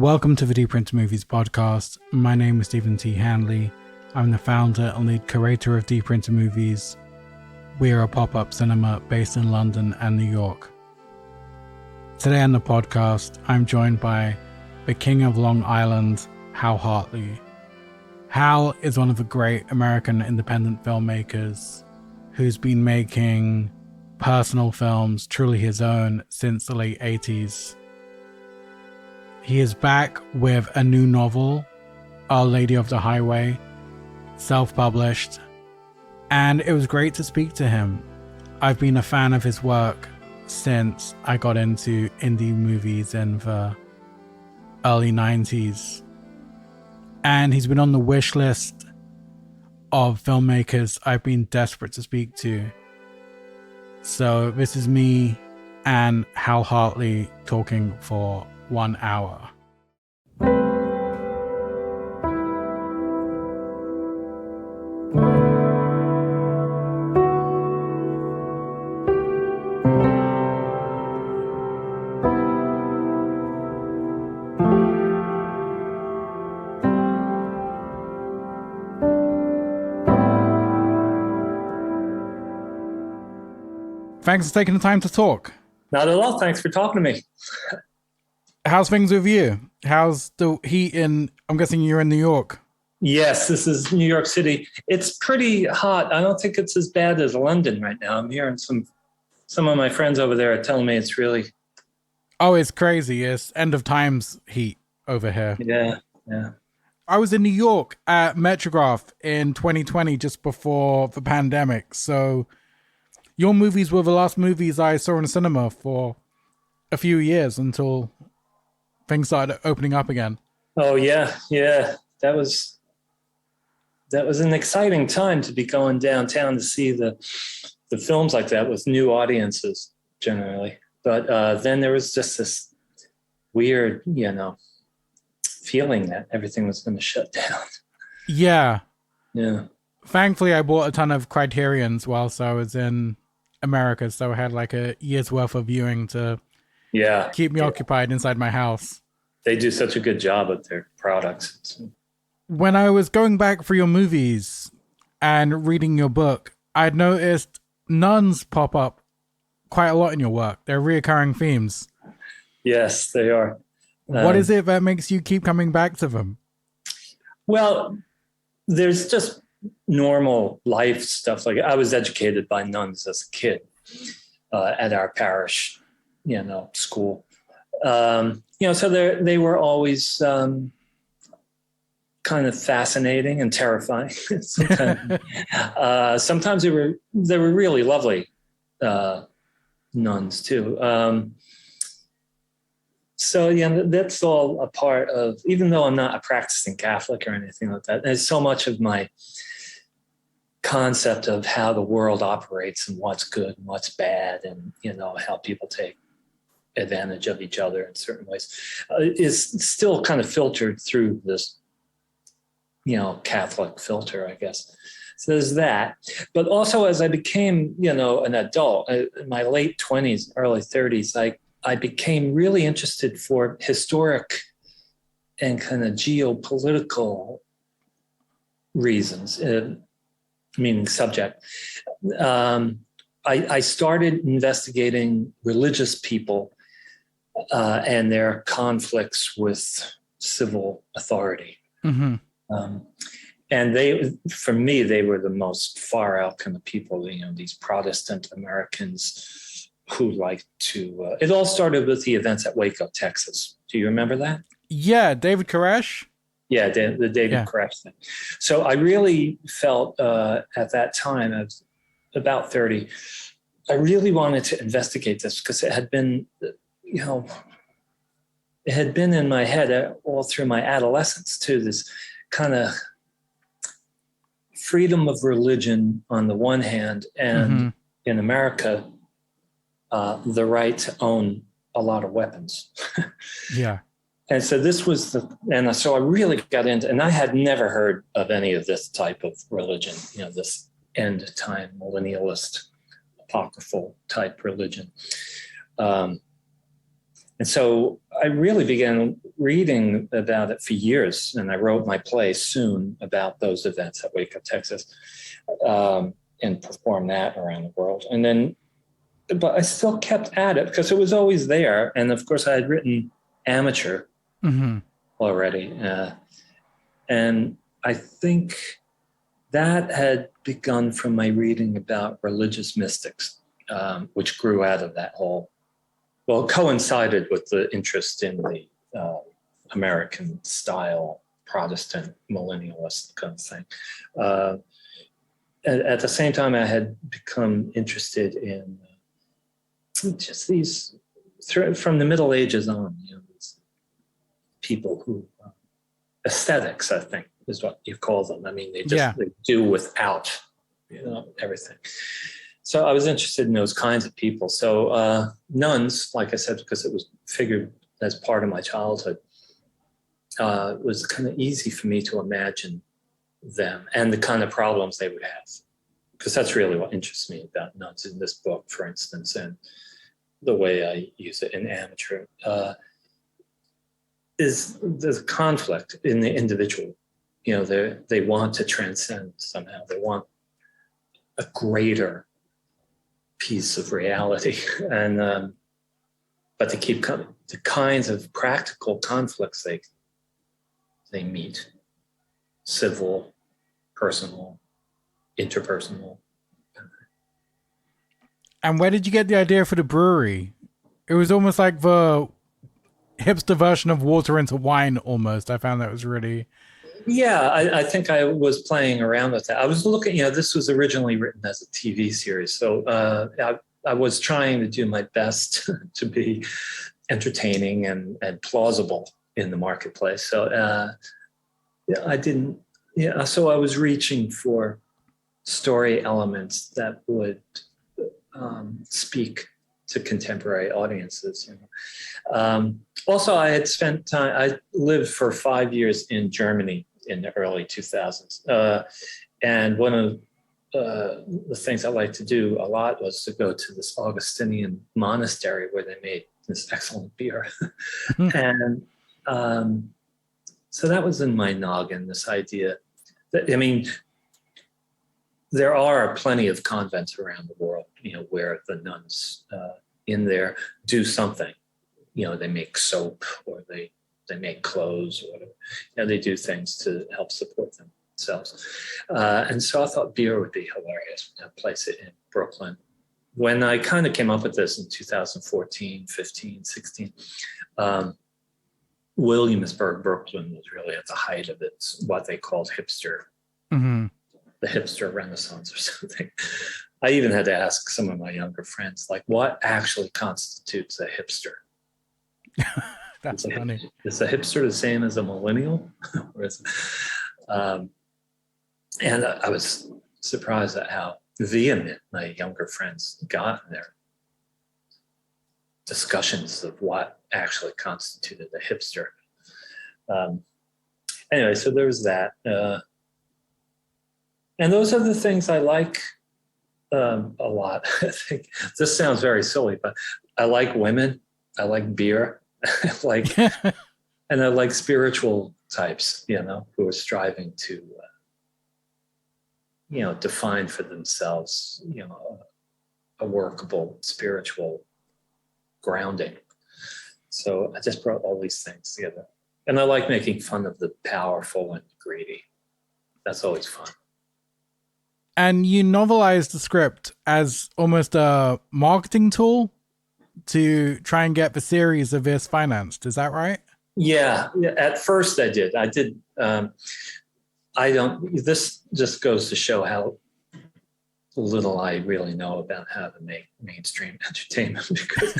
Welcome to the Deeper Into Movies podcast. My name is Stephen T. Hanley. I'm the founder and lead curator of Deeper Into Movies. We are a pop-up cinema based in London and New York. Today on the podcast, I'm joined by the King of Long Island, Hal Hartley. Hal is one of the great American independent filmmakers who's been making personal films truly his own since the late 80s. He is back with a new novel, Our Lady of the Highway, self-published, and it was great to speak to him. I've been a fan of his work since I got into indie movies in the early 90s, and he's been on the wish list of filmmakers I've been desperate to speak to. So this is me and Hal Hartley talking for 1 hour. Thanks for taking the time to talk. Not at all. Thanks for talking to me. How's things with you? How's the heat I'm guessing you're in New York. Yes, this is New York City. It's pretty hot. I don't think it's as bad as London right now. I'm hearing some of my friends over there are telling me it's really... Oh, it's crazy. It's end of times heat over here. Yeah. I was in New York at Metrograph in 2020, just before the pandemic. So your movies were the last movies I saw in the cinema for a few years until things started opening up again. Oh, yeah. That was an exciting time to be going downtown to see the films like that with new audiences generally. But then there was just this weird, feeling that everything was going to shut down. Yeah. Thankfully, I bought a ton of Criterions whilst I was in America, so I had like a year's worth of viewing to keep me occupied inside my house. They do such a good job with their products. When I was going back for your movies and reading your book, I'd noticed nuns pop up quite a lot in your work. They're reoccurring themes. Yes, they are. What is it that makes you keep coming back to them? Well, there's just normal life stuff. Like I was educated by nuns as a kid at our parish, school. So they were always kind of fascinating and terrifying. Sometimes they were really lovely nuns too. That's all a part of, even though I'm not a practicing Catholic or anything like that, there's so much of my concept of how the world operates and what's good and what's bad and, how people take advantage of each other in certain ways is still kind of filtered through this, Catholic filter, I guess. So there's that. But also as I became, an adult, in my late 20s, early 30s, I became really interested for historic and kind of geopolitical reasons, meaning subject. I started investigating religious people and their conflicts with civil authority. Mm-hmm. And for me, they were the most far out kind of people, these Protestant Americans who like to, it all started with the events at Waco, Texas. Do you remember that? Yeah, David Koresh. Yeah, the David Koresh thing. So I really felt at that time, I was about 30, I really wanted to investigate this because it had been, it had been in my head all through my adolescence too, this kind of freedom of religion on the one hand, and in America, the right to own a lot of weapons. Yeah. And so so I really got into, and I had never heard of any of this type of religion, this end time millennialist apocryphal type religion. And so I really began reading about it for years, and I wrote my play Soon about those events at Waco, Texas, and performed that around the world. And then, but I still kept at it because it was always there. And of course, I had written Amateur already. And I think that had begun from my reading about religious mystics, which grew out of that whole, well, coincided with the interest in the American style Protestant millennialist kind of thing. At the same time, I had become interested in just these, from the Middle Ages on, these people who, aesthetics, I think, is what you call them. I mean, they do without, everything. So I was interested in those kinds of people. So nuns, like I said, because it was figured as part of my childhood, it was kind of easy for me to imagine them and the kind of problems they would have. Because that's really what interests me about nuns in this book, for instance, and the way I use it in Amateur, is there's conflict in the individual. They want to transcend somehow. They want a greater piece of reality, and but to keep coming, the kinds of practical conflicts they meet, civil, personal, interpersonal. And where did you get the idea for the brewery? It was almost like the hipster version of water into wine almost. I found that was really... Yeah, I think I was playing around with that. I was looking, this was originally written as a TV series. So I was trying to do my best to be entertaining and plausible in the marketplace. So so I was reaching for story elements that would speak to contemporary audiences. Also, I had spent time, I lived for 5 years in Germany in the early 2000s. And one of the things I liked to do a lot was to go to this Augustinian monastery where they made this excellent beer. And so that was in my noggin, this idea that, there are plenty of convents around the world, where the nuns in there do something. They make soap, or they make clothes, or whatever. They do things to help support themselves. And so I thought beer would be hilarious to place it in Brooklyn. When I kind of came up with this in 2014, 15, 16, Williamsburg, Brooklyn was really at the height of its, what they called hipster. Mm-hmm. The hipster renaissance or something. I even had to ask some of my younger friends, like, what actually constitutes a hipster? That's funny. Is a hipster the same as a millennial? And I was surprised at how vehement my younger friends got in their discussions of what actually constituted a hipster. Anyway, so there was that. And those are the things I like a lot. I think this sounds very silly, but I like women. I like beer. And I like spiritual types, who are striving to, define for themselves, a workable spiritual grounding. So I just brought all these things together. And I like making fun of the powerful and greedy. That's always fun. And you novelized the script as almost a marketing tool to try and get the series of this financed. Is that right? Yeah. At first I did. This just goes to show how little I really know about how to make mainstream entertainment, because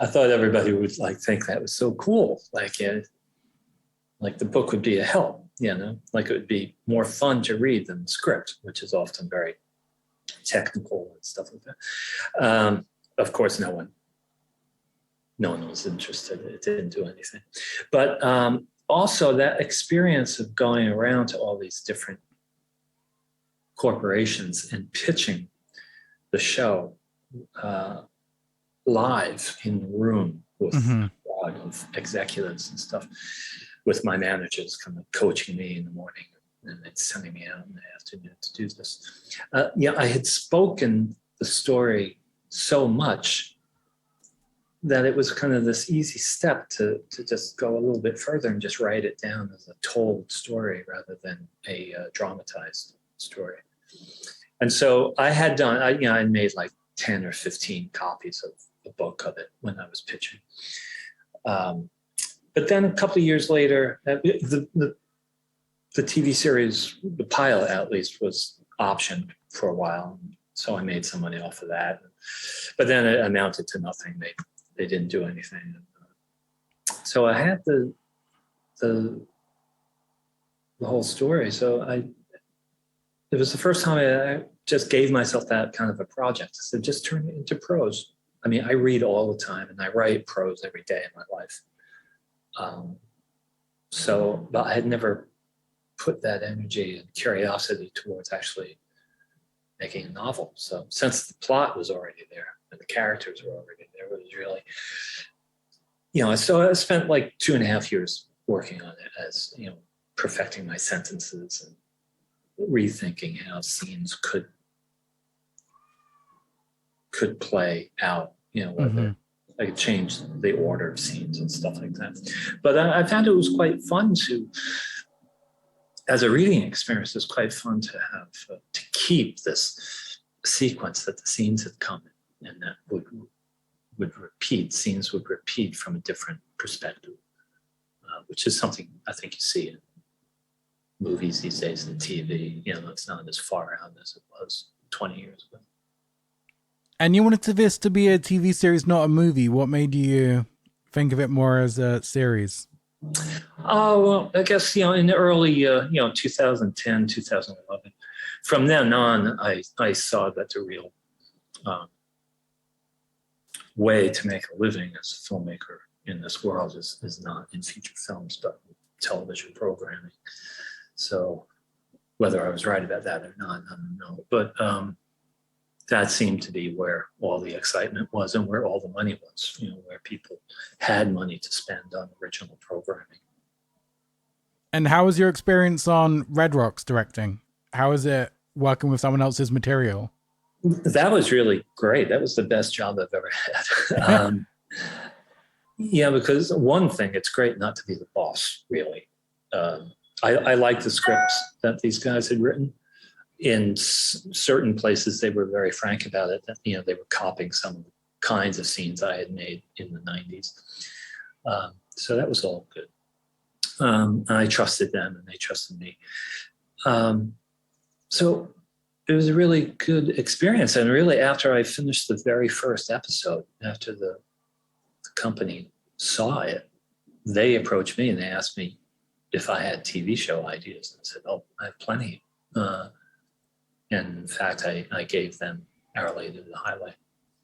I thought everybody would think that was so cool. Like the book would be a help, like it would be more fun to read than the script, which is often very technical and stuff like that. Of course, no one was interested. It didn't do anything. But also that experience of going around to all these different corporations and pitching the show live in the room with Mm-hmm. a lot of executives and stuff, with my managers kind of coaching me in the morning and then sending me out in the afternoon to do this. I had spoken the story so much that it was kind of this easy step to just go a little bit further and just write it down as a told story rather than a dramatized story. And so I had done, I made like 10 or 15 copies of the book of it when I was pitching. But then a couple of years later, the TV series, the pilot at least, was optioned for a while. So I made some money off of that. But then it amounted to nothing. They didn't do anything. So I had the whole story. So it was the first time I just gave myself that kind of a project. I said, just turn it into prose. I mean, I read all the time and I write prose every day in my life. But I had never put that energy and curiosity towards actually making a novel. So since the plot was already there and the characters were already there, it was really, so I spent like 2.5 years working on it as, perfecting my sentences and rethinking how scenes could play out, whether I could change the order of scenes and stuff like that. But I found it was quite fun as a reading experience, it was quite fun to have, to keep this sequence that the scenes had come in and that would repeat, scenes would repeat from a different perspective, which is something I think you see in movies these days and TV. It's not as far out as it was 20 years ago. And you wanted this to be a TV series, not a movie. What made you think of it more as a series? Oh, well, I guess, in the early, 2010, 2011, from then on, I saw that the real way to make a living as a filmmaker in this world is not in feature films, but television programming. So whether I was right about that or not, I don't know. But that seemed to be where all the excitement was and where all the money was, where people had money to spend on original programming. And how was your experience on Red Rock's directing? How is it working with someone else's material? That was really great. That was the best job I've ever had. Because one thing, it's great not to be the boss, really. I like the scripts that these guys had written. In certain places, they were very frank about it. That, they were copying some of the kinds of scenes I had made in the 90s. So that was all good. I trusted them and they trusted me. So it was a really good experience. And really, after I finished the very first episode, after the company saw it, they approached me and they asked me if I had TV show ideas. And I said, oh, I have plenty. And in fact, I gave them Our Lady of the Highway,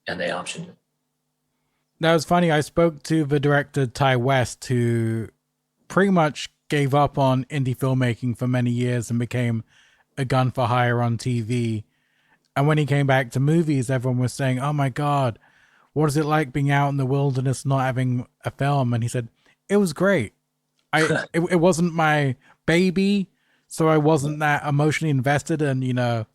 and they optioned it. That was funny. I spoke to the director, Ty West, who pretty much gave up on indie filmmaking for many years and became a gun for hire on TV. And when he came back to movies, everyone was saying, oh my God, what is it like being out in the wilderness, not having a film? And he said, it was great. It wasn't my baby, so I wasn't that emotionally invested and,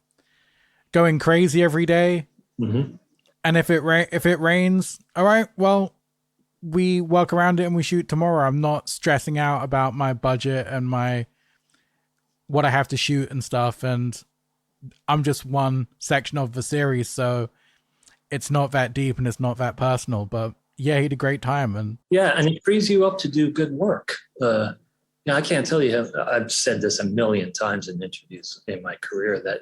going crazy every day. Mm-hmm. And if it rains, all right, well, we work around it and we shoot tomorrow. I'm not stressing out about my budget and what I have to shoot and stuff. And I'm just one section of the series, so it's not that deep and it's not that personal. But yeah, he had a great time. And it frees you up to do good work. I can't tell you, I've said this a million times in interviews in my career that,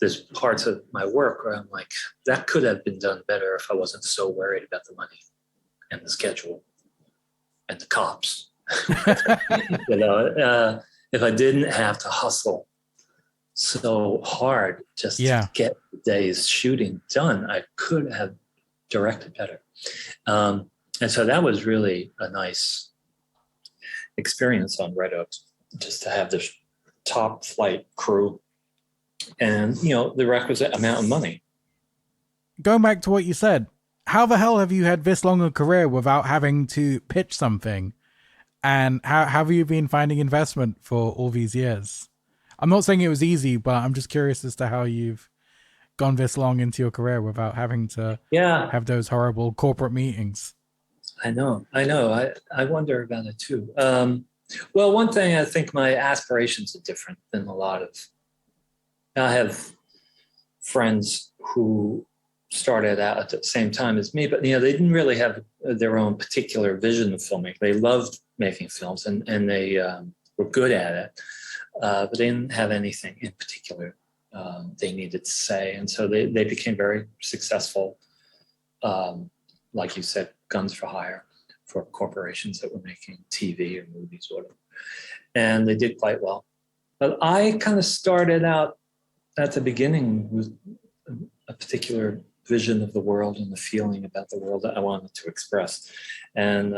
there's parts of my work where I'm like, that could have been done better if I wasn't so worried about the money and the schedule and the cops. If I didn't have to hustle so hard just to get the day's shooting done, I could have directed better. And so that was really a nice experience on Red Oaks, just to have this top flight crew and, the requisite amount of money. Going back to what you said, how the hell have you had this long a career without having to pitch something? And how have you been finding investment for all these years? I'm not saying it was easy, but I'm just curious as to how you've gone this long into your career without having to Yeah, have those horrible corporate meetings. I know. I wonder about it too. Well, one thing, I think my aspirations are different than a lot of. I have friends who started out at the same time as me, but they didn't really have their own particular vision of filmmaking. They loved making films, and they were good at it, but they didn't have anything in particular they needed to say, and so they became very successful. Like you said, guns for hire for corporations that were making TV or movies, or whatever, and they did quite well. But I kind of started out at the beginning with a particular vision of the world and the feeling about the world that I wanted to express. And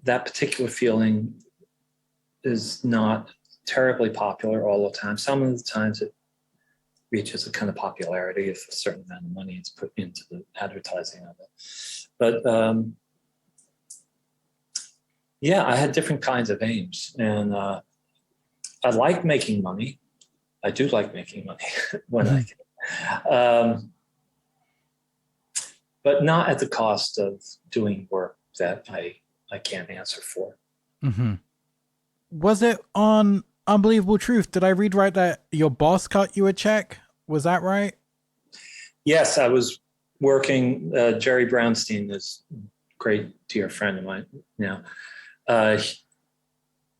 that particular feeling is not terribly popular all the time. Some of the times it reaches a kind of popularity if a certain amount of money is put into the advertising of it. But I had different kinds of aims, and I like making money. I do like making money when I can, but not at the cost of doing work that I can't answer for. Mm-hmm. Was it on Unbelievable Truth? Did I read right that your boss cut you a check? Was that right? Yes, I was working. Jerry Brownstein is a great dear friend of mine now.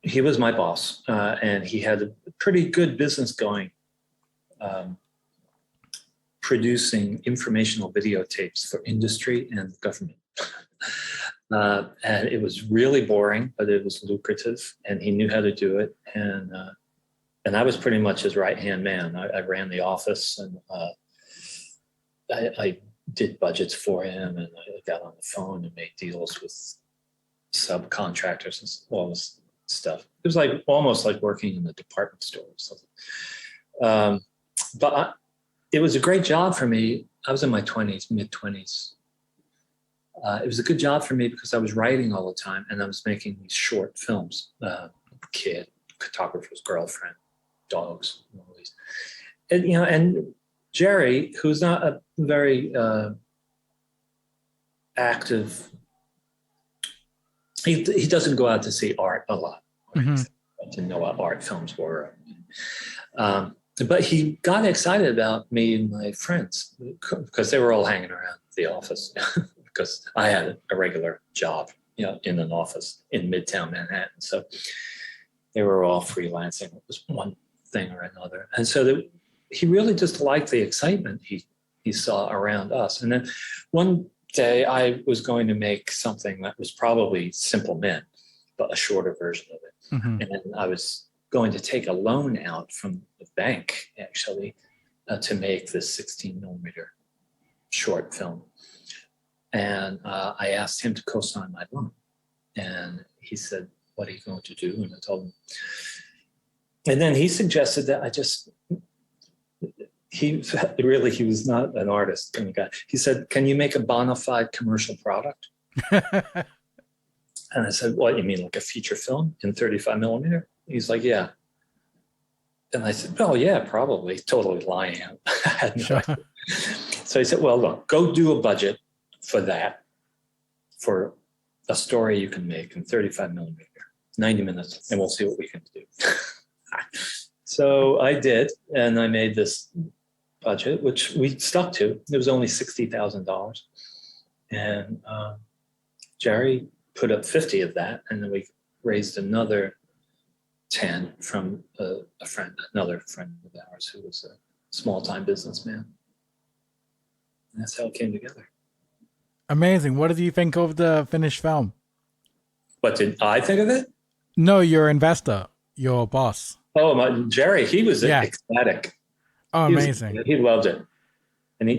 He was my boss, and he had a pretty good business going, producing informational videotapes for industry and government. And it was really boring, but it was lucrative, and he knew how to do it. And I was pretty much his right-hand man. I ran the office, and I did budgets for him, and I got on the phone and made deals with subcontractors and all this stuff. It was like almost like working in a department store or something. It was a great job for me. I was in my 20s, mid-20s. It was a good job for me because I was writing all the time, and I was making these short films. Kid, Photographer's Girlfriend, Dogs, movies. And Jerry, who's not a very active, he doesn't go out to see art a lot. Mm-hmm. I didn't know what art films were. But he got excited about me and my friends because they were all hanging around the office because I had a regular job, in an office in Midtown Manhattan. So they were all freelancing. It was one thing or another. And so he really just liked the excitement he saw around us. And then one day I was going to make something that was probably Simple Men, but a shorter version of it. Mm-hmm. And then I was going to take a loan out from the bank, actually, to make this 16 millimeter short film. And I asked him to co-sign my loan. And he said, "What are you going to do?" And I told him. And then he suggested that he was not an artist kind of guy. He said, "Can you make a bona fide commercial product?" And I said, "What, you mean like a feature film in 35 millimeter?" He's like, "Yeah." And I said, "Oh yeah, probably." Totally lying. I had no idea. So he said, "Well, look, go do a budget for that, for a story you can make in 35 millimeter, 90 minutes, and we'll see what we can do." So I did, and I made this budget, which we stuck to. It was only $60,000. And Jerry put up 50 of that, and then we raised another 10 from another friend of ours who was a small-time businessman. And that's how it came together. Amazing. What did you think of the finished film? What did I think of it? No, your investor, your boss. Oh, Jerry, he was ecstatic. Oh, amazing. He loved it. And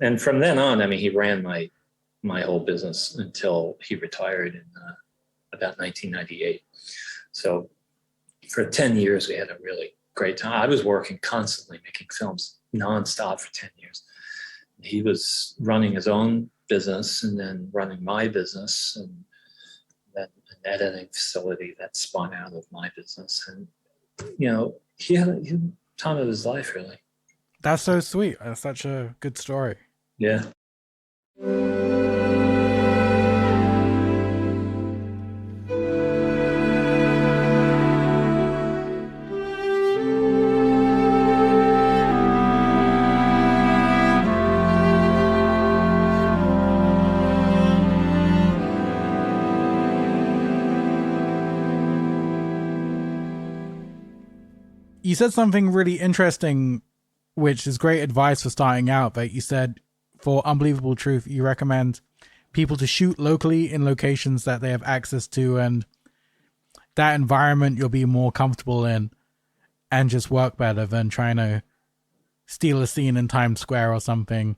and from then on, he ran my whole business until he retired in about 1998. So for 10 years, we had a really great time. I was working constantly, making films nonstop for 10 years. he was running his own business and then running my business, and then an editing facility that spun out of my business. And, he had a time of his life, really. That's so sweet. That's such a good story. Yeah. You said something really interesting, which is great advice for starting out, but you said for Unbelievable Truth, you recommend people to shoot locally in locations that they have access to, and that environment you'll be more comfortable in and just work better than trying to steal a scene in Times Square or something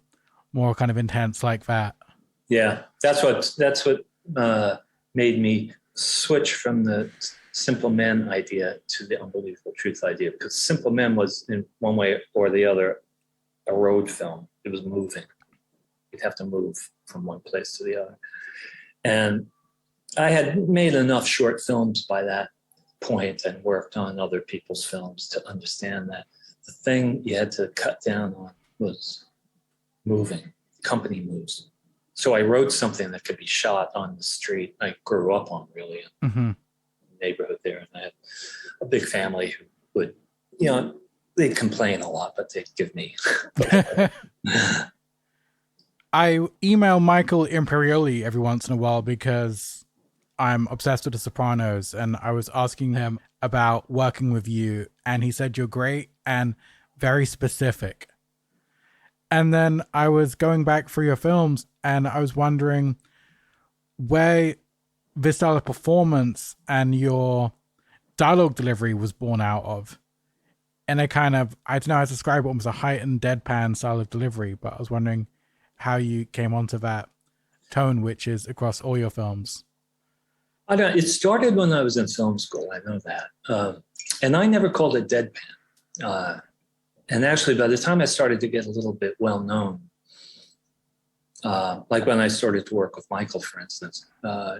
more kind of intense like that. Yeah, that's what made me switch from the Simple Men idea to the Unbelievable Truth idea, because Simple Men was, in one way or the other, a road film. It was moving. You'd have to move from one place to the other. And I had made enough short films by that point and worked on other people's films to understand that the thing you had to cut down on was moving. Company moves. So I wrote something that could be shot on the street I grew up on, really. Mm-hmm. Neighborhood there, and I had a big family who would, they'd complain a lot, but they'd give me. I email Michael Imperioli every once in a while because I'm obsessed with The Sopranos, and I was asking him about working with you, and he said you're great and very specific. And then I was going back through your films, and I was wondering where this style of performance and your dialogue delivery was born out of. And I don't know how to describe it, almost a heightened deadpan style of delivery, but I was wondering how you came onto that tone, which is across all your films. It started when I was in film school, I know that. And I never called it deadpan. And actually, by the time I started to get a little bit well known, like when I started to work with Michael, for instance,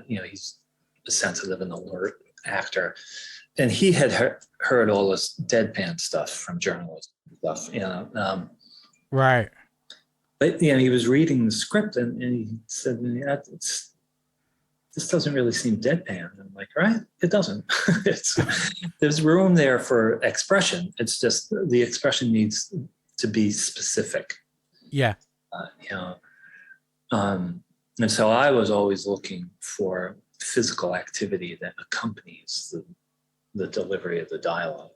he's a sensitive and alert actor, and he had heard all this deadpan stuff from journalists and stuff, Right. But he was reading the script and he said, this doesn't really seem deadpan. And I'm like, right, it doesn't. There's room there for expression. It's just the expression needs to be specific. Yeah. And so I was always looking for physical activity that accompanies the delivery of the dialogue.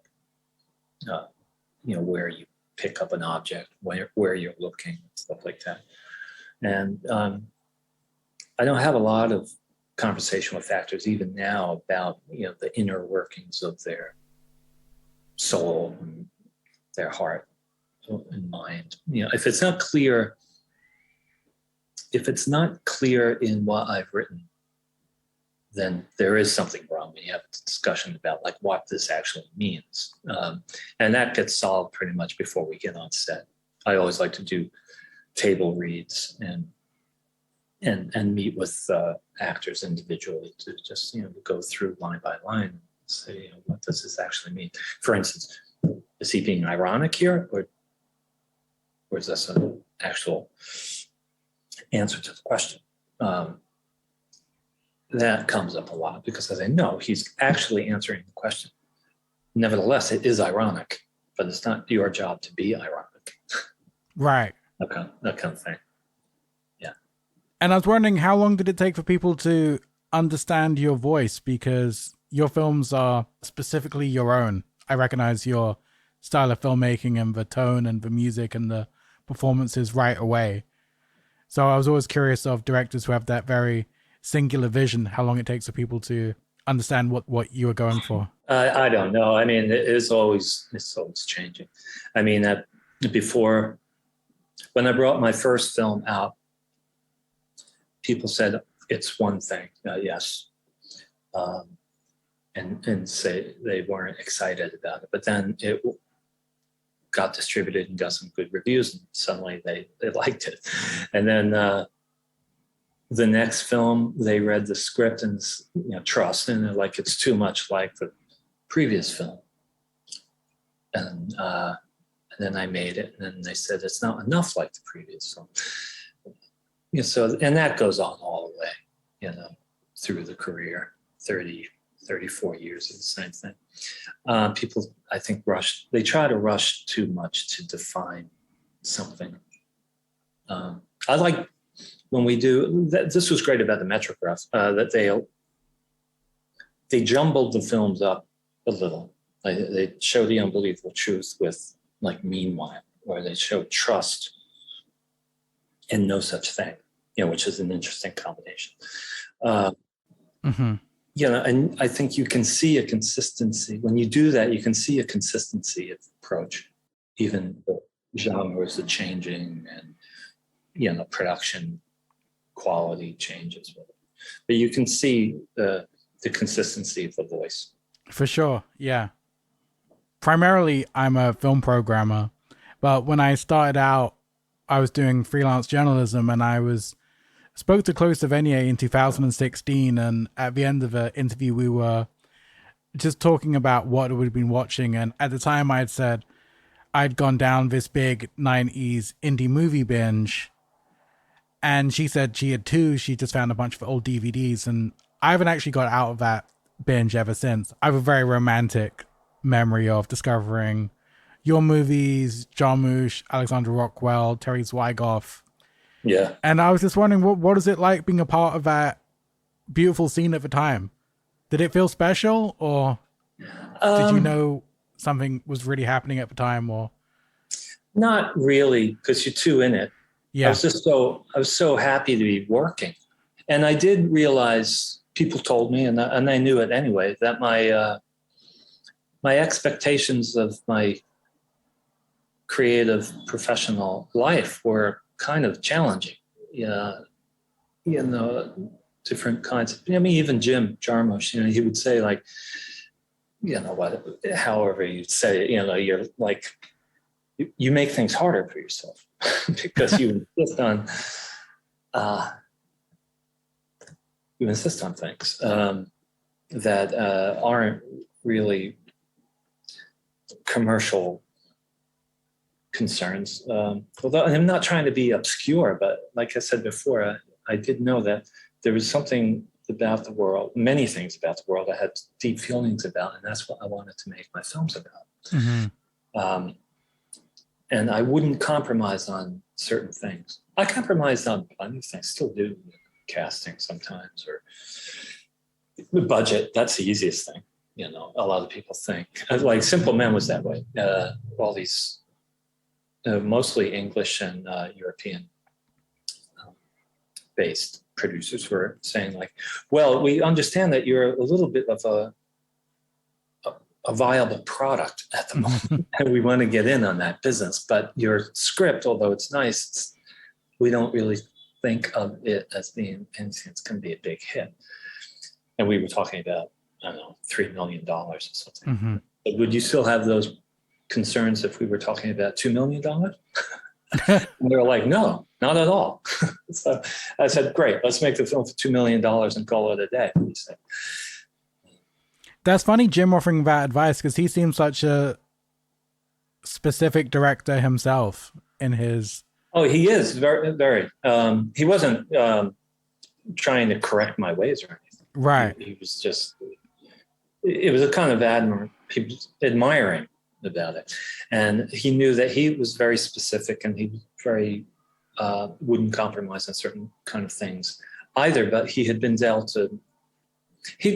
Where you pick up an object, where you're looking, stuff like that. And I don't have a lot of conversation with actors even now about the inner workings of their soul and their heart and mind. If it's not clear in what I've written, then there is something wrong when you have a discussion about like what this actually means. And that gets solved pretty much before we get on set. I always like to do table reads and meet with actors individually to just go through line by line and say, what does this actually mean? For instance, is he being ironic here, or is this an actual answer to the question? That comes up a lot because I say, no, he's actually answering the question. Nevertheless, it is ironic, but it's not your job to be ironic. Right. That kind of thing. Yeah. And I was wondering, how long did it take for people to understand your voice? Because your films are specifically your own. I recognize your style of filmmaking and the tone and the music and the performances right away. So I was always curious of directors who have that very singular vision, how long it takes for people to understand what you were going for. I don't know. I mean, it's always changing. I mean, before, when I brought my first film out, people said it's one thing, yes, and say they weren't excited about it. But then it got distributed and got some good reviews, and suddenly they liked it. And then the next film, they read the script and trust, and they're like, it's too much like the previous film. And then I made it, and then they said it's not enough like the previous film. So, and that goes on all the way, through the career, 34 years of the same thing. People, I think, they try to rush too much to define something. I like when we do, this was great about the Metrograph, that they jumbled the films up a little. They show the unbelievable truth with like Meanwhile, or they show Trust and No Such Thing, which is an interesting combination. And I think you can see a consistency. When you do that, you can see a consistency of approach. Even the genres are changing, and production quality changes. But you can see the consistency of the voice. For sure, yeah. Primarily, I'm a film programmer, but when I started out, I was doing freelance journalism, and I spoke to Chloe Sevigny in 2016, and at the end of the interview, we were just talking about what we'd been watching, and at the time, I'd said I'd gone down this big 90s indie movie binge, and she said she had too. She just found a bunch of old DVDs, and I haven't actually got out of that binge ever since. I have a very romantic memory of discovering your movies, Jarmusch, Alexandra Rockwell, Terry Zwigoff. Yeah. And I was just wondering, what is it like being a part of that beautiful scene at the time? Did it feel special, or did you know something was really happening at the time? Or not really, because you're too in it. Yeah. I was so happy to be working. And I did realize, people told me, and I knew it anyway, that my expectations of my creative professional life were kind of challenging. Different kinds of, even Jim Jarmusch, he would say, like, however you say it, you're like, you make things harder for yourself because you insist on things that aren't really commercial concerns. Although I'm not trying to be obscure, but like I said before, I did know that there was something about the world, many things about the world I had deep feelings about, and that's what I wanted to make my films about. Mm-hmm. And I wouldn't compromise on certain things. I compromised on plenty of things, still do, casting sometimes, or the budget. That's the easiest thing. A lot of people think. Like Simple Men was that way. All these mostly English and European based producers were saying, like, well, we understand that you're a little bit of a viable product at the moment, and we want to get in on that business. But your script, although it's nice, we don't really think of it as being anything that's going to be a big hit. And we were talking about, I don't know, $3 million or something. Mm-hmm. But would you still have those concerns if we were talking about $2 million? And they were like, no, not at all. So I said, great, let's make the film for $2 million and call it a day. That's funny, Jim offering that advice, because he seems such a specific director himself in his... Oh, he is very, very. He wasn't trying to correct my ways or anything. Right. He was just... It was a kind of admiring about it. And he knew that he was very specific, and he was very... wouldn't compromise on certain kind of things either, but he had been dealt a...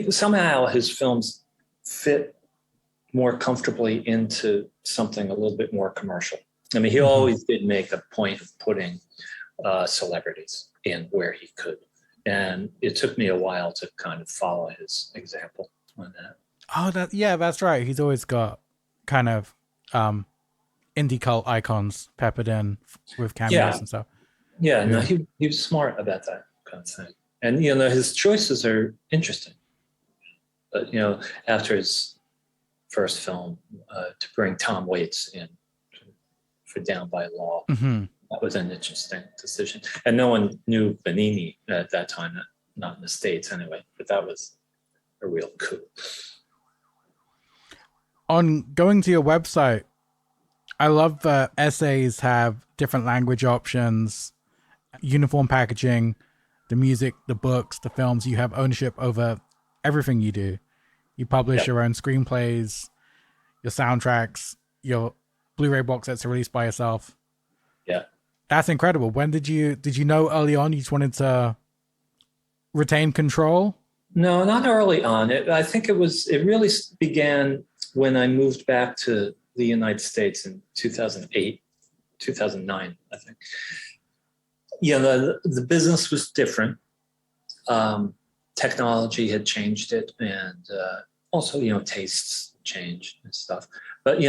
somehow his films fit more comfortably into something a little bit more commercial. I mean, he mm-hmm. always did make a point of putting celebrities in where he could. And it took me a while to kind of follow his example on that. Oh, that's right. He's always got kind of indie cult icons peppered in with cameos and stuff. Yeah, no, he was smart about that kind of thing. And, his choices are interesting. But, after his first film, to bring Tom Waits in, Down by Law. Mm-hmm. That was an interesting decision. And no one knew Benigni at that time, not in the States anyway, but that was a real coup. On going to your website, I love that essays have different language options, uniform packaging, the music, the books, the films. You have ownership over everything you do. You publish your own screenplays, your soundtracks, your Blu-ray box sets are released by yourself. Yeah. That's incredible. When did you know early on you just wanted to retain control? No, not early on. I think it really began when I moved back to the United States in 2008, 2009, I think. Yeah, the business was different. Technology had changed it, and also, tastes changed and stuff. But,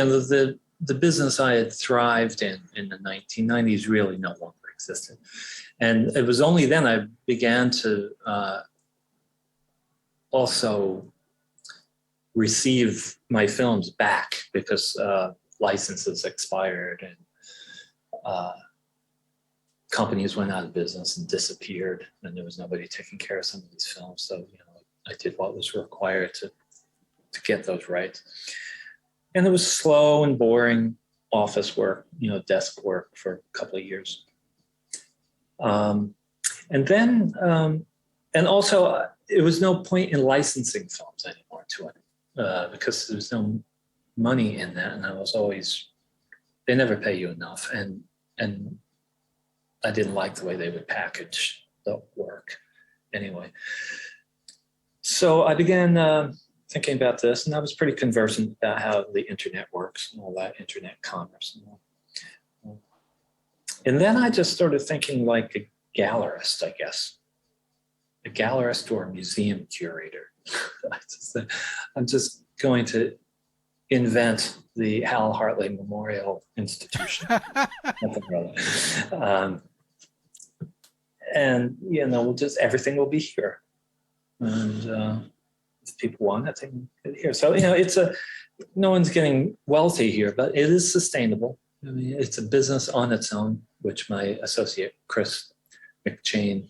the business I had thrived in the 1990s really no longer existed. And it was only then I began to also receive my films back because licenses expired and companies went out of business and disappeared, and there was nobody taking care of some of these films. So, I did what was required to get those right. And it was slow and boring office work, desk work for a couple of years. And then, and also, it was no point in licensing films anymore to it because there was no money in that. And I was always, they never pay you enough. And I didn't like the way they would package the work anyway. So I began thinking about this, and I was pretty conversant about how the internet works and all that internet commerce and all. And then I just started thinking like a gallerist, I guess. A gallerist or a museum curator. I'm just going to invent the Hal Hartley Memorial Institution. And everything will be here. And if people want it, they can get it here. So, no one's getting wealthy here, but it is sustainable. I mean, it's a business on its own, which my associate, Chris McChain,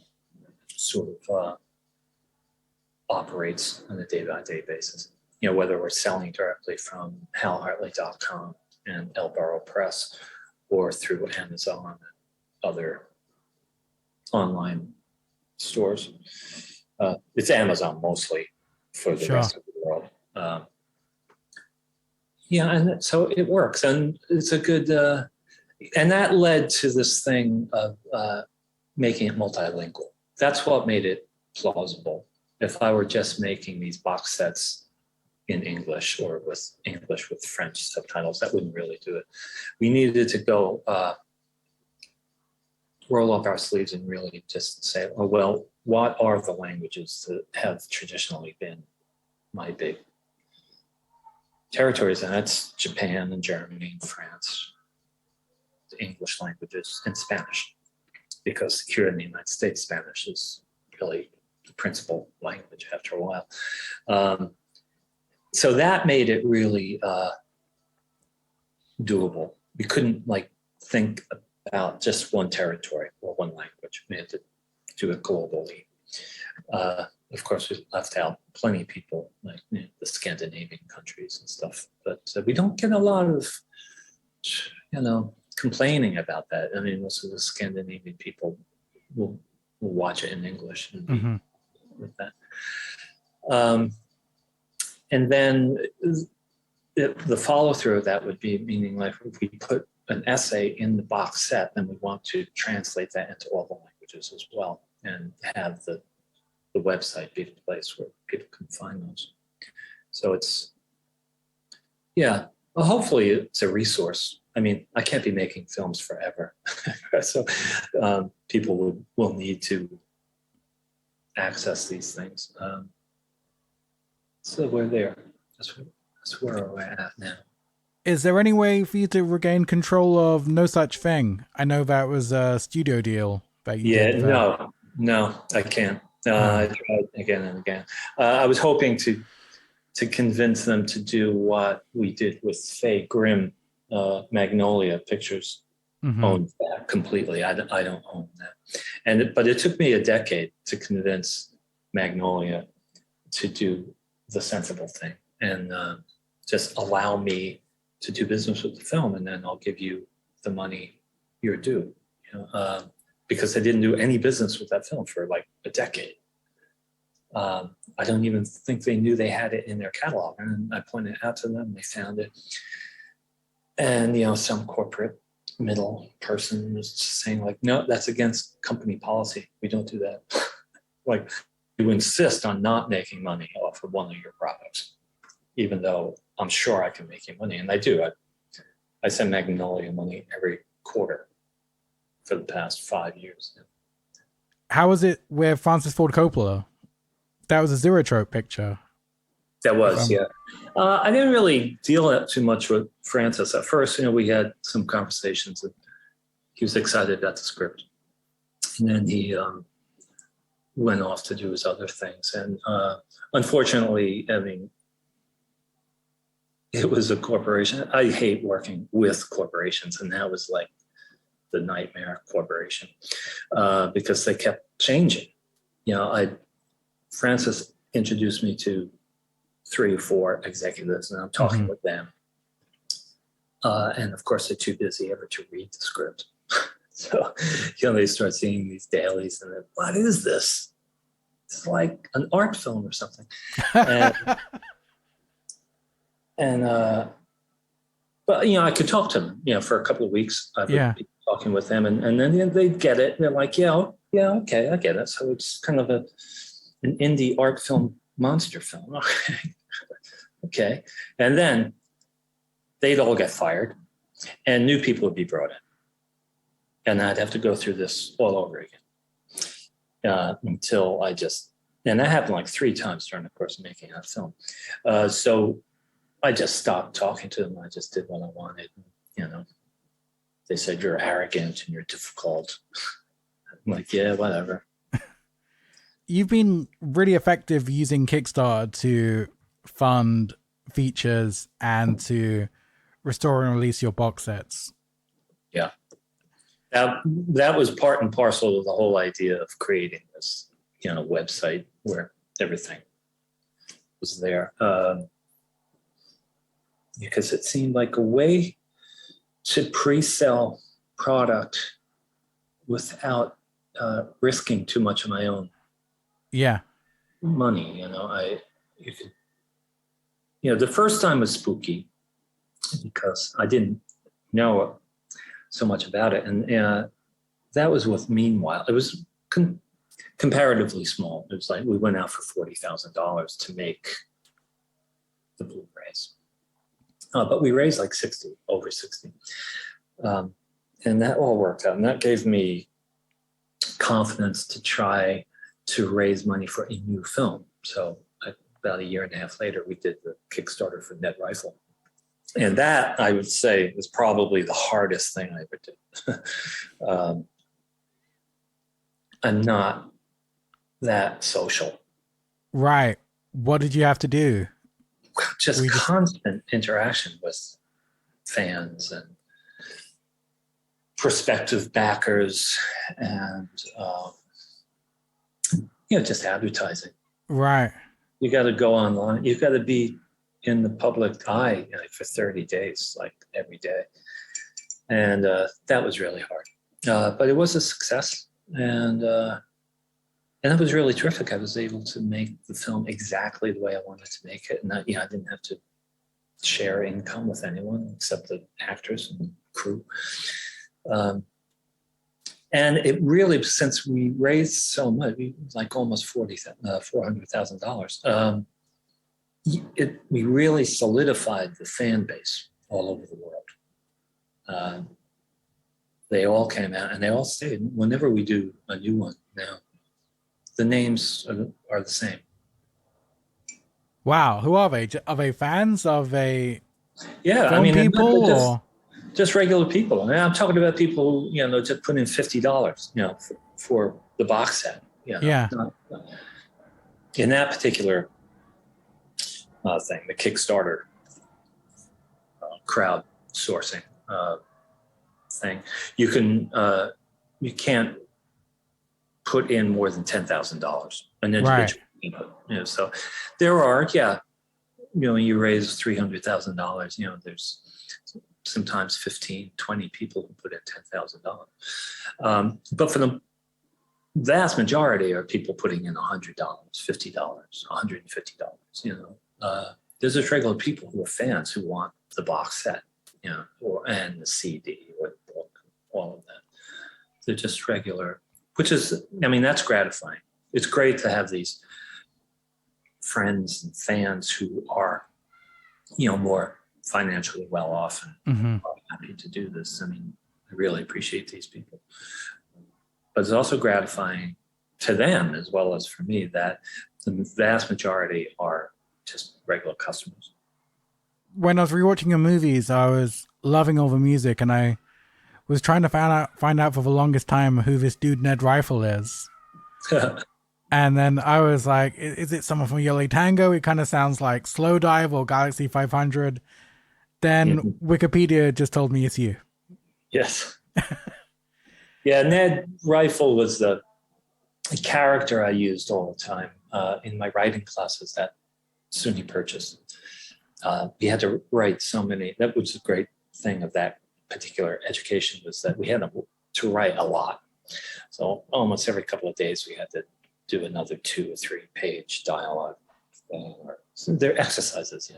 sort of operates on a day-by-day basis. Whether we're selling directly from halhartley.com and El Barro Press or through Amazon and other online stores. It's Amazon mostly for the rest of the world. And so it works, and it's a good, and that led to this thing of making it multilingual. That's what made it plausible. If I were just making these box sets in English or with English with French subtitles, that wouldn't really do it. We needed to go roll up our sleeves and really just say, oh, well, what are the languages that have traditionally been my big territories? And that's Japan and Germany and France, the English languages, and Spanish, because here in the United States, Spanish is really the principal language after a while. So that made it really doable. We couldn't think about just one territory or one language. We had to do it globally. Of course, we left out plenty of people, like the Scandinavian countries and stuff. But we don't get a lot of, complaining about that. I mean, most of the Scandinavian people will watch it in English and be with that. And then the follow through of that would be meaning if we put an essay in the box set, then we want to translate that into all the languages as well and have the website be the place where people can find those. So it's, hopefully it's a resource. I mean, I can't be making films forever. So people will need to access these things. So we're there. That's where we're at now. Is there any way for you to regain control of No Such Thing? I know that was a studio deal that you did. No, I can't. I tried again and again. I was hoping to convince them to do what we did with Faye Grimm Magnolia Pictures owns that completely. I don't own that. But it took me a decade to convince Magnolia to do the sensible thing and just allow me to do business with the film, and then I'll give you the money you're due. Because they didn't do any business with that film for like a decade. I don't even think they knew they had it in their catalog. And I pointed it out to them, they found it. And, some corporate middle person was saying like, no, that's against company policy. We don't do that. Like, you insist on not making money off of one of your products, even though I'm sure I can make you money. And I do. I send Magnolia money every quarter for the past 5 years. How was it with Francis Ford Coppola? That was a Zoetrope picture. That was, yeah. I didn't really deal too much with Francis at first. We had some conversations, and he was excited about the script. And then he went off to do his other things. And unfortunately, it was a corporation. I hate working with corporations, and that was like the nightmare corporation because they kept changing. Francis introduced me to 3 or 4 executives, and I'm talking with them. And of course, they're too busy ever to read the script. So, they start seeing these dailies, and what is this? It's like an art film or something. But I could talk to them, for a couple of weeks. I would be talking with them, and then they'd get it. They're like, yeah, okay, I get it. So it's kind of an indie art film, monster film. Okay. And then they'd all get fired, and new people would be brought in. And I'd have to go through this all over again until and that happened like 3 times during the course of making that film. So I just stopped talking to them. I just did what I wanted. They said, you're arrogant and you're difficult. I'm like, yeah, whatever. You've been really effective using Kickstarter to fund features and to restore and release your box sets. Yeah. That was part and parcel of the whole idea of creating this, website where everything was there. Because it seemed like a way to pre-sell product without risking too much of my own money. The first time was spooky because I didn't know so much about it, and that was with Meanwhile. It was comparatively small. It was like we went out for $40,000 to make the Blu-rays, but we raised like over 60, and that all worked out, and that gave me confidence to try to raise money for a new film. So about 1.5 years later, we did the Kickstarter for Ned Rifle. And that, I would say, was probably the hardest thing I ever did. I'm not that social. Right. What did you have to do? Just constant interaction with fans and prospective backers and, just advertising. Right. You got to go online. You've got to be in the public eye for 30 days, like every day. And that was really hard. But it was a success. And it was really terrific. I was able to make the film exactly the way I wanted to make it. And I didn't have to share income with anyone except the actors and crew. And it really, since we raised so much, like almost $400,000, we really solidified the fan base all over the world. They all came out and they all stayed. Whenever we do a new one now, the names are the same. Wow, who are they? Are they fans? Are they people? Just regular people. I'm talking about people who, just put in $50, for the box set. Yeah. In that particular thing, the Kickstarter crowd, sourcing thing. You can't put in more than $10,000 an individual. Right. So there are, you raise $300,000. There's sometimes 15, 20 people who put in $10,000. But for the vast majority are people putting in $100, $50, $150. There's a regular people who are fans who want the box set, and the CD or the book, all of that. They're just regular, which is, that's gratifying. It's great to have these friends and fans who are, more financially well off and are happy to do this. I really appreciate these people. But it's also gratifying to them as well as for me that the vast majority are just regular customers. When I was rewatching your movies, I was loving all the music, and I was trying to find out for the longest time who this dude Ned Rifle is. And then I was like, is it someone from Yellow Tango? It kind of sounds like Slow Dive or Galaxy 500. Then Wikipedia just told me it's you. Yes. Yeah, Ned Rifle was the character I used all the time in my writing classes that SUNY purchased. We had to write so many. That was a great thing of that particular education, was that we had to write a lot. So almost every couple of days we had to do another 2 or 3 page dialogue thing, or they're exercises.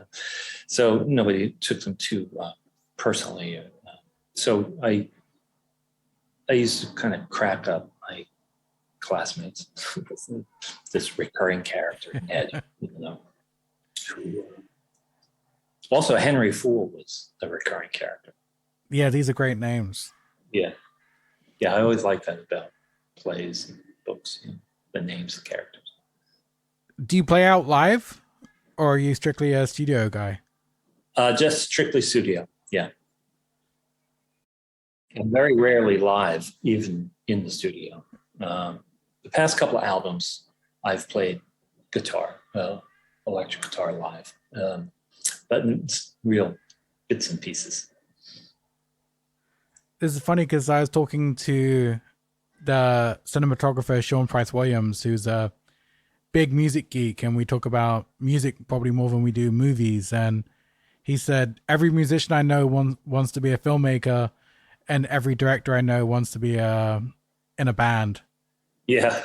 So nobody took them too personally. So I used to kind of crack up my classmates with this recurring character, Ned, Also, Henry Fool was the recurring character. Yeah, these are great names. Yeah. I always like that about plays and books, the names of characters. Do you play out live, or are you strictly a studio guy? Just strictly studio, yeah. And very rarely live, even in the studio. The past couple of albums, I've played guitar, electric guitar live. But it's real bits and pieces. This is funny because I was talking to the cinematographer Sean Price Williams, who's a big music geek, and we talk about music probably more than we do movies. And he said every musician I know wants to be a filmmaker, and every director I know wants to be in a band. Yeah,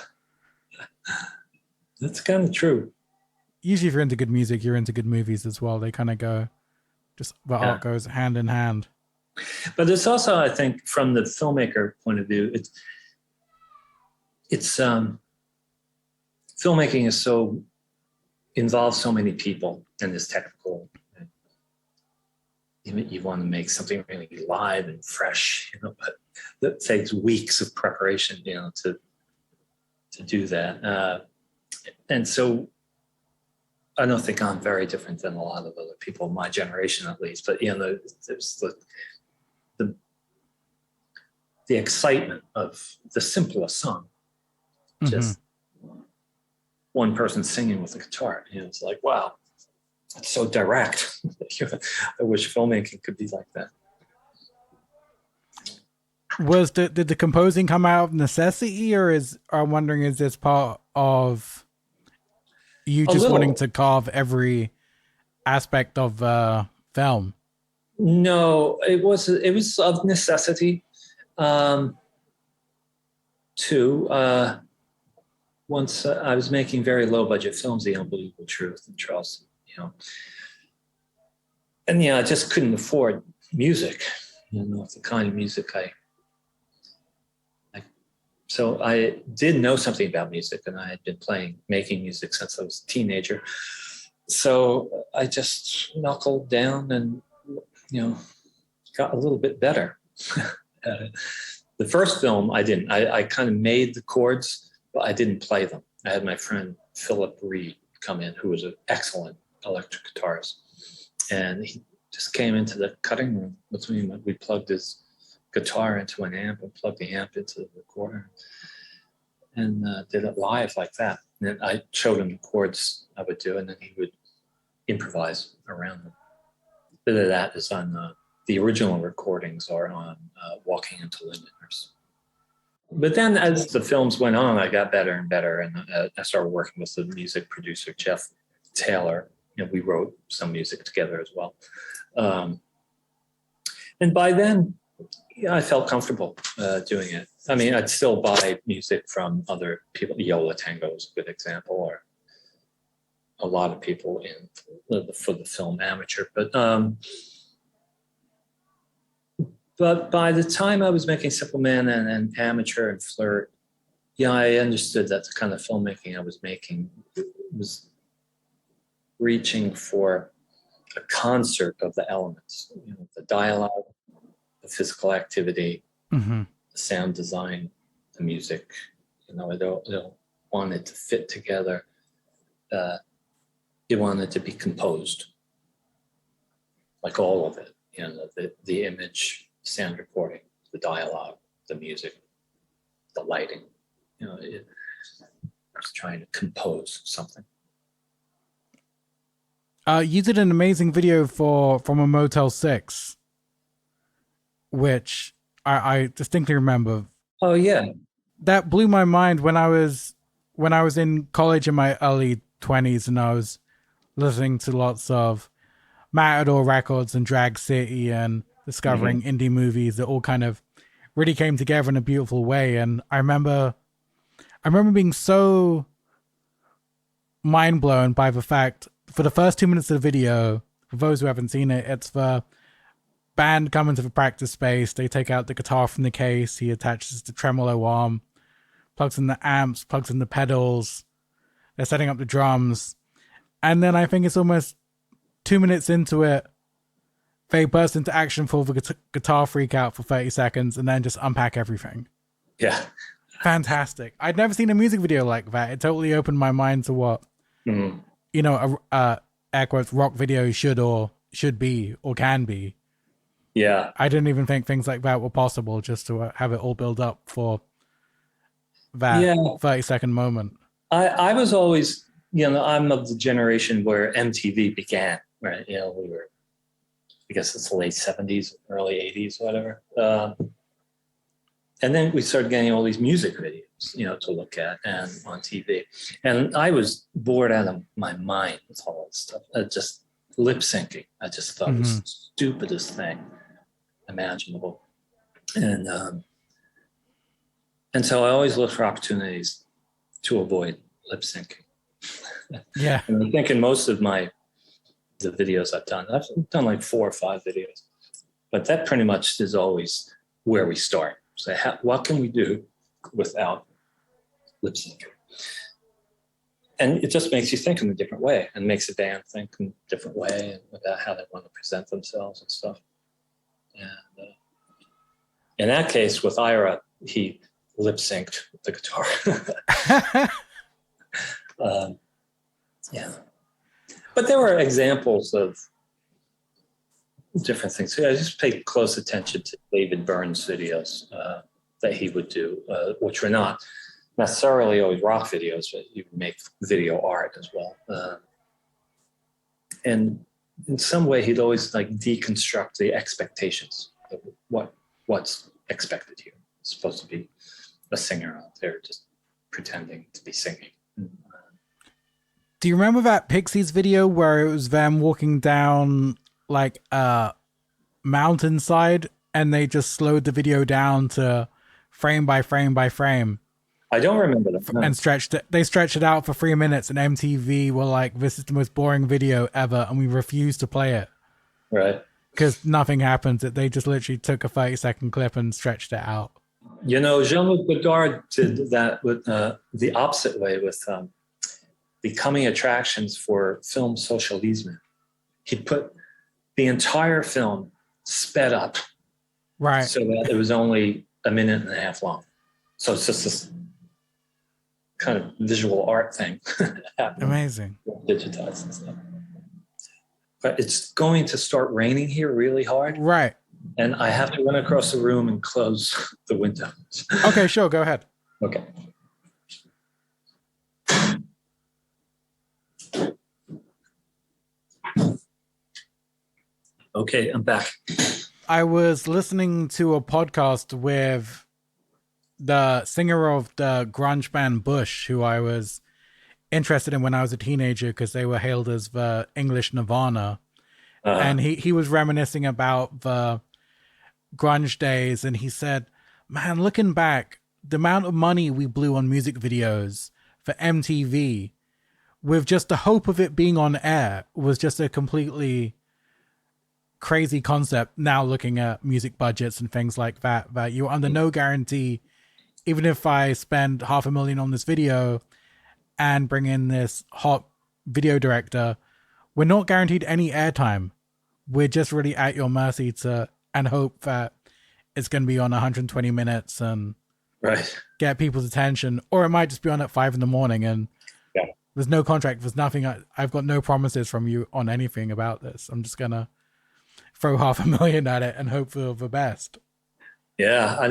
that's kind of true. Usually if you're into good music, you're into good movies as well. They kind of go, art goes hand in hand. But it's also, I think, from the filmmaker point of view, it's filmmaking is involves so many people and is technical. You want to make something really live and fresh, but that takes weeks of preparation, to do that. And so I don't think I'm very different than a lot of other people, my generation at least. But there's the excitement of the simplest song, just one person singing with a guitar. It's like, wow, it's so direct. I wish filmmaking could be like that. Did the composing come out of necessity, or I'm wondering, is this part of you just wanting to carve every aspect of film? No, it was of necessity. Too. Once I was making very low budget films, The Unbelievable Truth and Charleston, and I just couldn't afford music, the kind of music so I did know something about music, and I had been making music since I was a teenager. So I just knuckled down and, got a little bit better at it. The first film, I didn't. I kind of made the chords, but I didn't play them. I had my friend Philip Reed come in, who was an excellent electric guitarist. And he just came into the cutting room with me. We plugged his guitar into an amp and plugged the amp into the recorder and did it live like that. And then I showed him the chords I would do, and then he would improvise around them. A bit of that is on the original recordings are on Walking into Londoners. But then as the films went on, I got better and better. And I started working with the music producer, Jeff Taylor. We wrote some music together as well. And by then, I felt comfortable doing it. I mean, I'd still buy music from other people. Yola Tango is a good example, or a lot of people for the film Amateur. But by the time I was making Simple Man and Amateur and Flirt, I understood that the kind of filmmaking I was making was reaching for a concert of the elements, the dialogue, the physical activity, the sound design, the music. I don't want it to fit together. You want it to be composed, like all of it. The image, sound recording, the dialogue, the music, the lighting. I was trying to compose something. You did an amazing video from a Motel 6, which I distinctly remember. Oh yeah, that blew my mind when I was in college in my early 20s, and I was listening to lots of Matador records and Drag City and discovering indie movies that all kind of really came together in a beautiful way. And I remember being so mind blown by the fact, for the first 2 minutes of the video, for those who haven't seen it, it's the band coming to the practice space. They take out the guitar from the case. He attaches the tremolo arm, plugs in the amps, plugs in the pedals. They're setting up the drums. And then I think it's almost 2 minutes into it, they burst into action for the guitar freak out for 30 seconds and then just unpack everything. Yeah. Fantastic. I'd never seen a music video like that. It totally opened my mind to what, air quotes, rock video should be or can be. Yeah. I didn't even think things like that were possible, just to have it all build up for that 30-second moment. I was always, I'm of the generation where MTV began, right? We were, I guess it's the late 70s, early 80s, whatever. And then we started getting all these music videos, to look at and on TV. And I was bored out of my mind with all that stuff. Just lip syncing. I just thought it was the stupidest thing imaginable. And so I always look for opportunities to avoid lip syncing. Yeah. And I think in most of the videos I've done like 4 or 5 videos, but that pretty much is always where we start. So what can we do without lip syncing? And it just makes you think in a different way, and makes a band think in a different way about how they want to present themselves and stuff. And in that case, with Ira, he lip synced with the guitar. Yeah. But there were examples of different things. I just paid close attention to David Byrne's videos that he would do, which were not necessarily always rock videos, but he would make video art as well. And in some way, he'd always deconstruct the expectations of what's expected here. It's supposed to be a singer out there just pretending to be singing. Do you remember that Pixies video where it was them walking down a mountainside and they just slowed the video down to frame by frame by frame? I don't remember that. No. And they stretched it out for 3 minutes, and MTV were like, this is the most boring video ever, and we refused to play it. Right. Because nothing happened. They just literally took a 30-second clip and stretched it out. Jean-Luc Godard did that with the opposite way with the coming attractions for film Socialisme. He put the entire film sped up, right, so that it was only a minute and a half long. So it's just this kind of visual art thing happening. Amazing. Digitized and stuff. But it's going to start raining here really hard. Right. And I have to run across the room and close the windows. Okay, sure. Go ahead. Okay. Okay, I'm back. I was listening to a podcast with the singer of the grunge band Bush, who I was interested in when I was a teenager because they were hailed as the English Nirvana. And he was reminiscing about the grunge days, and he said, man, looking back, the amount of money we blew on music videos for MTV with just the hope of it being on air was just a completely crazy concept. Now looking at music budgets and things like that you're under no guarantee, even if I spend $500,000 on this video and bring in this hot video director, we're not guaranteed any airtime. We're just really at your mercy and hope that it's going to be on 120 minutes and get people's attention, or it might just be on at 5 a.m. and there's no contract. There's nothing. I've got no promises from you on anything about this. I'm just going to throw $500,000 at it and hope for the best. Yeah, I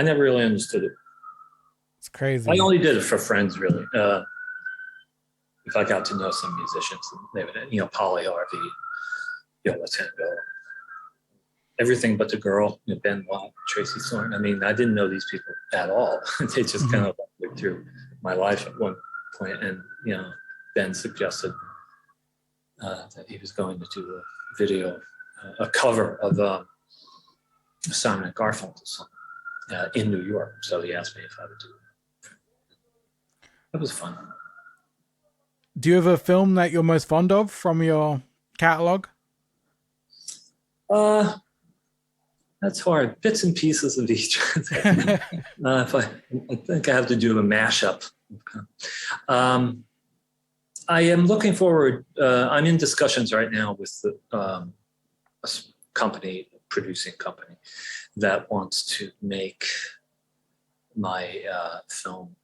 never really understood it. It's crazy. I only did it for friends, really. If I got to know some musicians, they would, Polly Harvey, let's go. Everything But the Girl, Ben Watt, Tracy Thorn. I mean, I didn't know these people at all. They just kind of went through my life at one point, and Ben suggested that he was going to do a video, a cover of Simon and Garfunkel song in New York. So he asked me if I would do it. It was fun. Do you have a film that you're most fond of from your catalog? That's hard. Bits and pieces of each. I think I have to do a mashup. I am looking forward. I'm in discussions right now with a producing company, that wants to make my film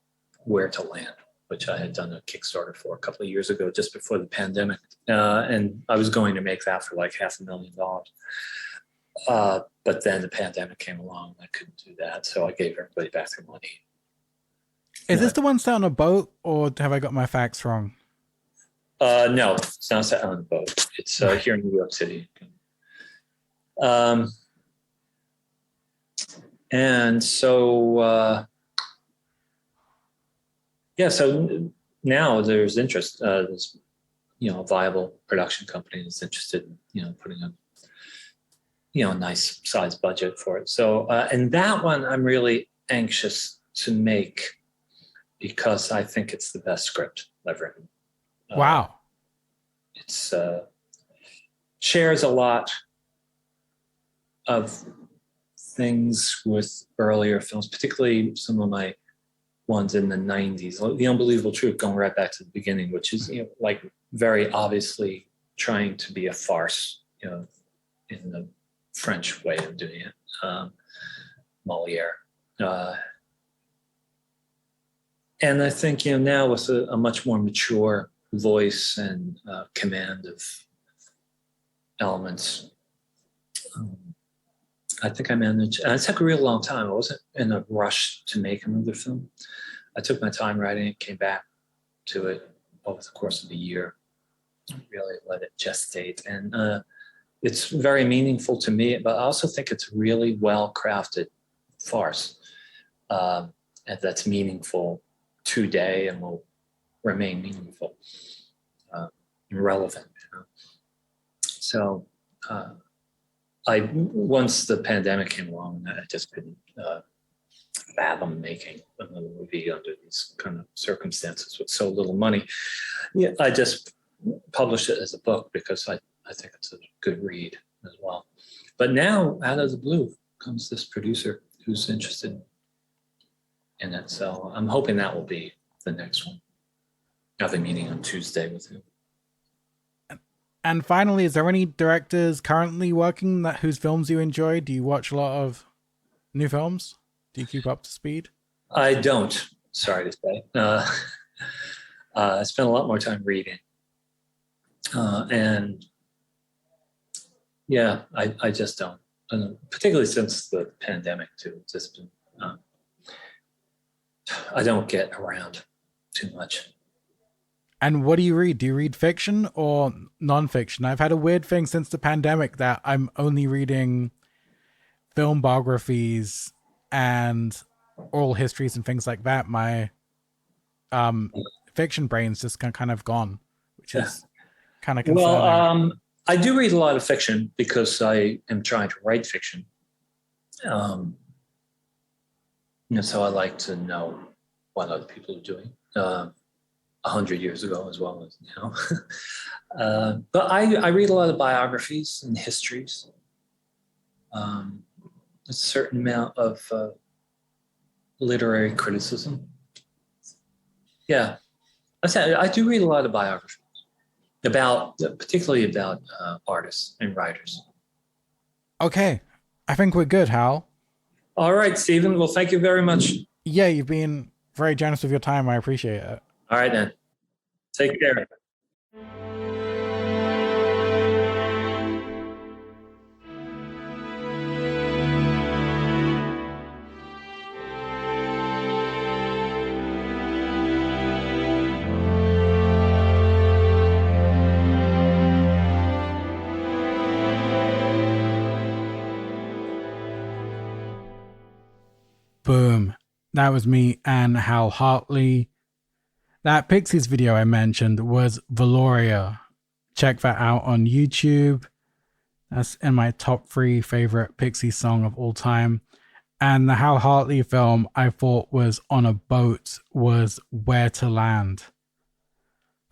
Where to Land, which I had done a Kickstarter for a couple of years ago, just before the pandemic. And I was going to make that for like $500,000. But then the pandemic came along and I couldn't do that. So I gave everybody back their money. Is this the one set on a boat, or have I got my facts wrong? No, it's not set on a boat. It's here in New York City. And so, so now there's interest. There's, a viable production company that's interested in, putting a, a nice size budget for it. So, and that one I'm really anxious to make because I think it's the best script I've written. Wow. It's shares a lot of things with earlier films, particularly some of my ones in the 90s. The Unbelievable Truth, going right back to the beginning, which is like very obviously trying to be a farce, in the French way of doing it, Moliere. And I think now with a much more mature voice and command of elements, I think I managed. And it took a real long time. I wasn't in a rush to make another film. I took my time writing it, came back to it over the course of a year, really let it gestate. And it's very meaningful to me, but I also think it's really well-crafted farce. And that's meaningful today and will remain meaningful, relevant. So once the pandemic came along, I just couldn't fathom making another movie under these kind of circumstances with so little money. Yeah, I just published it as a book because I think it's a good read as well. But now, out of the blue, comes this producer who's interested in it. So I'm hoping that will be the next one. I have a meeting on Tuesday with him. And finally, is there any directors currently working whose films you enjoy? Do you watch a lot of new films? Do you keep up to speed? I don't, sorry to say. I spend a lot more time reading. And yeah, I just don't. Particularly since the pandemic too. It's just been, I don't get around too much. And what do you read? Do you read fiction or nonfiction? I've had a weird thing since the pandemic that I'm only reading film biographies and oral histories and things like that. My um, fiction brain's just kind of gone, which Yeah. is kind of Well, concerning. I do read a lot of fiction because I am trying to write fiction. Um, so I like to know what other people are doing 100 years ago as well as, but I read a lot of biographies and histories. A certain amount of literary criticism. Yeah, I do read a lot of biographies particularly about artists and writers. Okay, I think we're good, Hal. All right, Stephen. Well, thank you very much. Yeah, you've been very generous with your time. I appreciate it. All right, then. Take care. Boom. That was me and Hal Hartley. That Pixies video I mentioned was Valoria. Check that out on YouTube. That's in my top 3 favorite Pixies song of all time. And the Hal Hartley film I thought was On a Boat was Where to Land.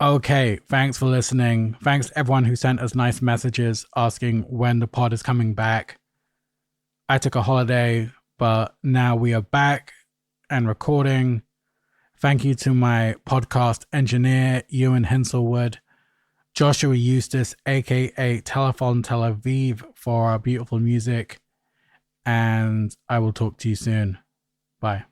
Okay, thanks for listening. Thanks to everyone who sent us nice messages asking when the pod is coming back. I took a holiday, but now we are back and recording. Thank you to my podcast engineer, Ewan Henselwood, Joshua Eustace, aka Telephone Tel Aviv, for our beautiful music. And I will talk to you soon. Bye.